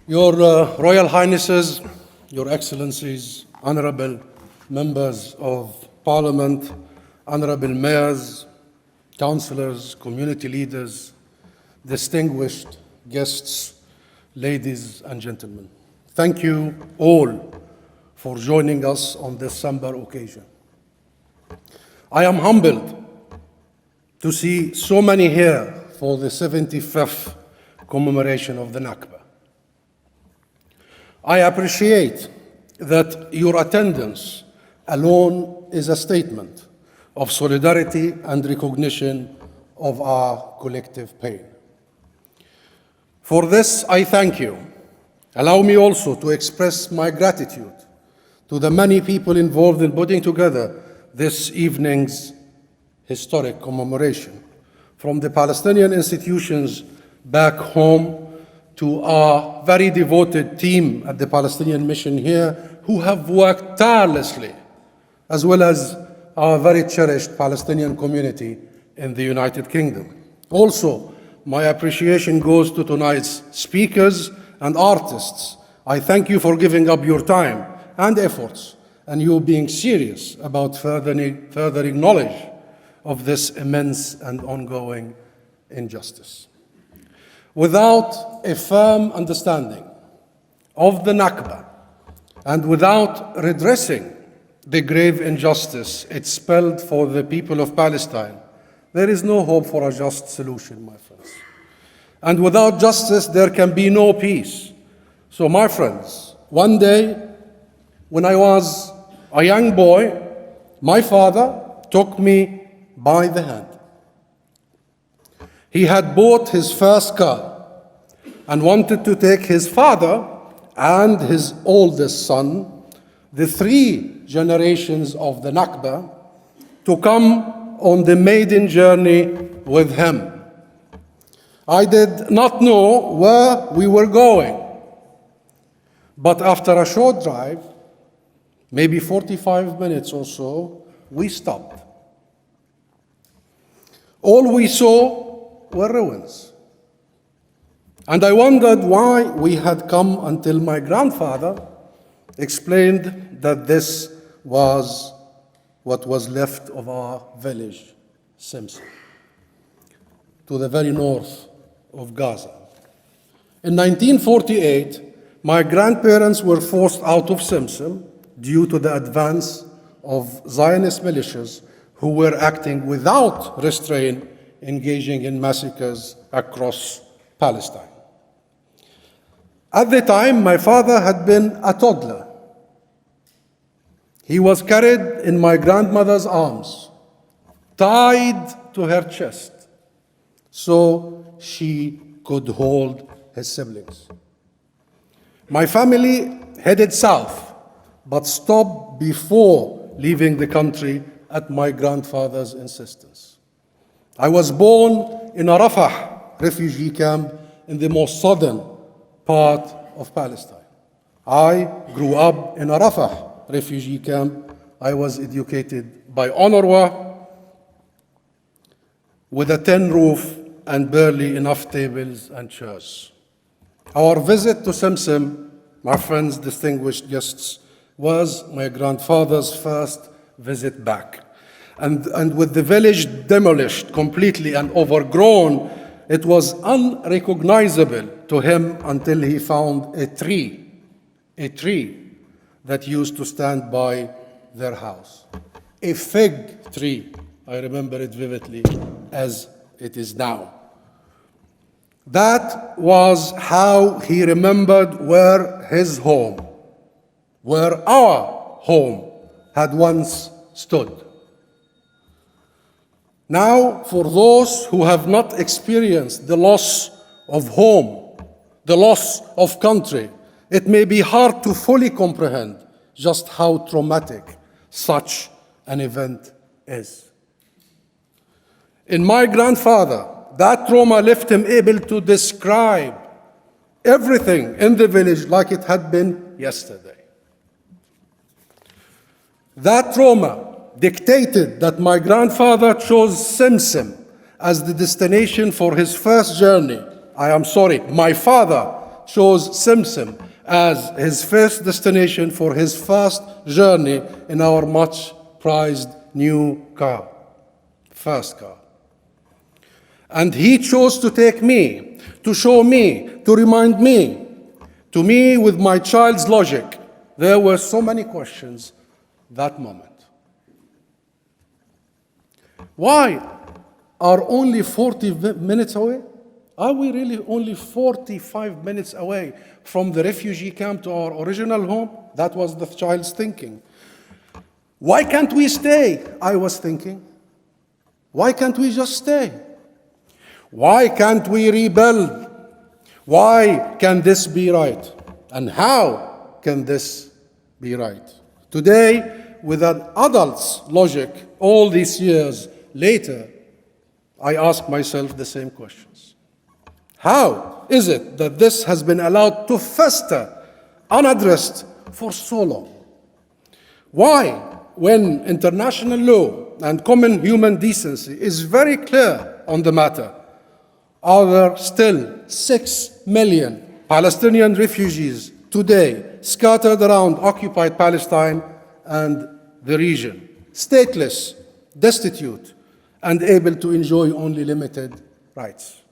Your Royal Highnesses, Your Excellencies, Honorable Members of Parliament, Honorable Mayors, Councillors, Community Leaders, distinguished guests, ladies and gentlemen. Thank you all for joining us on this somber occasion. I am humbled to see so many here for the 75th commemoration of the Nakba. I appreciate that your attendance alone is a statement of solidarity and recognition of our collective pain. For this, I thank you. Allow me also to express my gratitude to the many people involved in putting together this evening's historic commemoration, from the Palestinian institutions back home to our very devoted team at the Palestinian mission here, who have worked tirelessly, as well as our very cherished Palestinian community in the United Kingdom. Also, my appreciation goes to tonight's speakers and artists. I thank you for giving up your time and efforts, and you being serious about furthering knowledge of this immense and ongoing injustice. Without a firm understanding of the Nakba and without redressing the grave injustice it spelled for the people of Palestine, there is no hope for a just solution, my friends. And without justice, there can be no peace. So, my friends, one day, when I was a young boy, my father took me by the hand. He had bought his first car and wanted to take his father and his oldest son, the 3 generations of the Nakba, to come on the maiden journey with him. I did not know where we were going, but after a short drive, maybe 45 minutes or so, we stopped. All we saw were ruins. And I wondered why we had come until my grandfather explained that this was what was left of our village, Simsim, to the very north of Gaza. In 1948, my grandparents were forced out of Simsim due to the advance of Zionist militias who were acting without restraint, engaging in massacres across Palestine. At the time, my father had been a toddler. He was carried in my grandmother's arms, tied to her chest, so she could hold his siblings. My family headed south, but stopped before leaving the country at my grandfather's insistence. I was born in a Rafah refugee camp in the most southern part of Palestine. I grew up in a Rafah refugee camp. I was educated by UNRWA with a tin roof and barely enough tables and chairs. Our visit to Simsim, my friends, distinguished guests, was my grandfather's first visit back. And with the village demolished completely and overgrown, it was unrecognizable to him until he found a tree that used to stand by their house. A fig tree, I remember it vividly, as it is now. That was how he remembered where his home, where our home had once stood. Now, for those who have not experienced the loss of home, the loss of country, it may be hard to fully comprehend just how traumatic such an event is. In my grandfather, that trauma left him able to describe everything in the village like it had been yesterday. That trauma dictated that my grandfather chose Simsim as the destination for his first journey. I am sorry, my father chose Simsim as his first destination for his first journey in our much prized new car, first car. And he chose to take me, to show me, to remind me. To me, with my child's logic, there were so many questions that moment. Why are only 40 minutes away? Are we really only 45 minutes away from the refugee camp to our original home? That was the child's thinking. Why can't we stay? I was thinking. Why can't we just stay? Why can't we rebuild? Why can this be right? And how can this be right? Today, with an adult's logic, all these years later, I ask myself the same questions. How is it that this has been allowed to fester unaddressed for so long? Why, when international law and common human decency is very clear on the matter, are there still 6 million Palestinian refugees today scattered around occupied Palestine and the region, stateless, destitute, and able to enjoy only limited rights?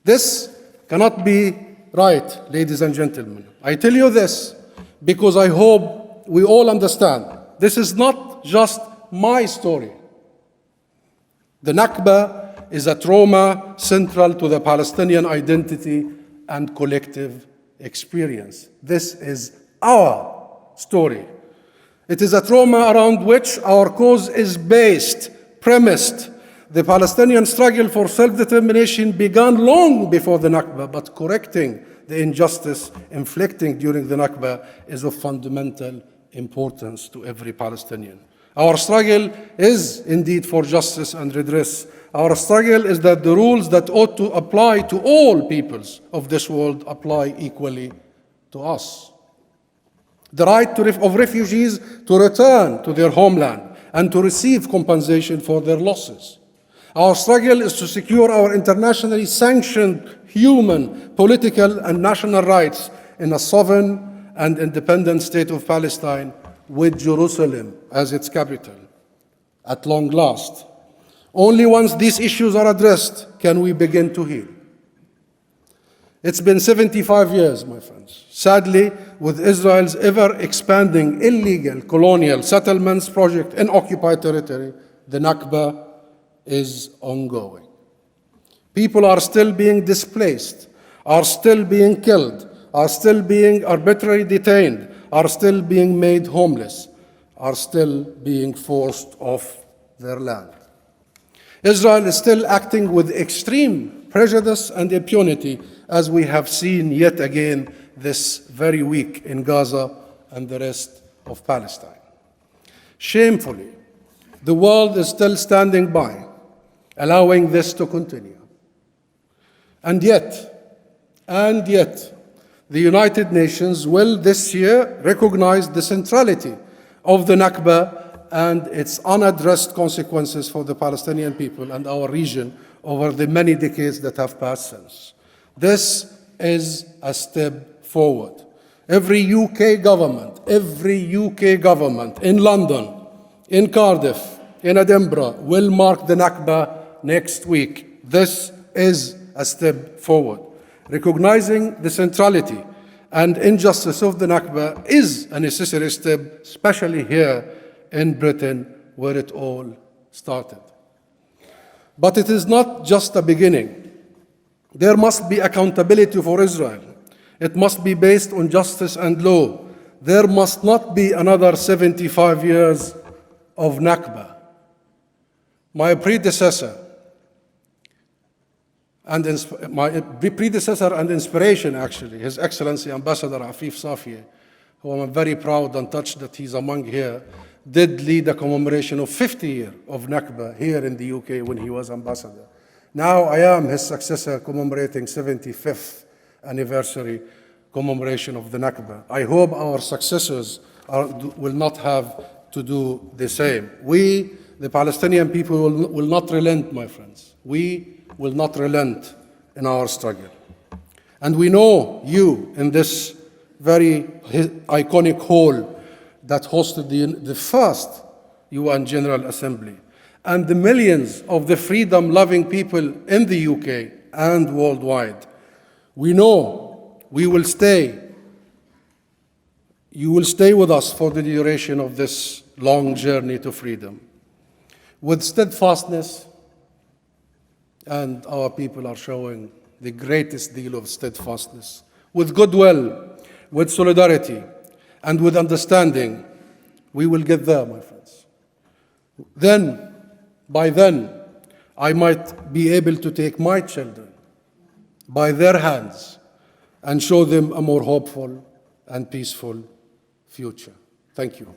This cannot be right, ladies and gentlemen. I tell you this because I hope we all understand this is not just my story. The Nakba is a trauma central to the Palestinian identity and collective experience. This is our story. It is a trauma around which our cause is based, premised. The Palestinian struggle for self-determination began long before the Nakba, but correcting the injustice inflicted during the Nakba is of fundamental importance to every Palestinian. Our struggle is indeed for justice and redress. Our struggle is that the rules that ought to apply to all peoples of this world apply equally to us. The right of refugees to return to their homeland and to receive compensation for their losses. Our struggle is to secure our internationally sanctioned human, political, and national rights in a sovereign and independent state of Palestine with Jerusalem as its capital, at long last. Only once these issues are addressed can we begin to heal. It's been 75 years, my friends. Sadly, with Israel's ever-expanding illegal colonial settlements project in occupied territory, the Nakba is ongoing. People are still being displaced, are still being killed, are still being arbitrarily detained, are still being made homeless, are still being forced off their land. Israel is still acting with extreme prejudice and impunity, as we have seen yet again this very week in Gaza and the rest of Palestine. Shamefully, the world is still standing by, allowing this to continue. And yet, the United Nations will this year recognize the centrality of the Nakba and its unaddressed consequences for the Palestinian people and our region over the many decades that have passed since. This is a step forward. Every UK government in London, in Cardiff, in Edinburgh will mark the Nakba next week. This is a step forward. Recognizing the centrality and injustice of the Nakba is a necessary step, especially here in Britain, where it all started. But it is not just a beginning. There must be accountability for Israel. It must be based on justice and law. There must not be another 75 years of Nakba. My predecessor and inspiration, actually, His Excellency Ambassador Afif Safieh, who I'm very proud and touched that he's among here, did lead a commemoration of 50 years of Nakba here in the UK when he was ambassador. Now I am his successor, commemorating 75th anniversary commemoration of the Nakba. I hope our successors will not have to do the same. We, the Palestinian people, will not relent, my friends. We will not relent in our struggle. And we know you in this very iconic hall that hosted the first UN General Assembly, and the millions of the freedom-loving people in the UK and worldwide. We know we will stay. You will stay with us for the duration of this long journey to freedom. With steadfastness, and our people are showing the greatest deal of steadfastness, with goodwill, with solidarity, and with understanding, we will get there, my friends. By then, I might be able to take my children by their hands and show them a more hopeful and peaceful future. Thank you.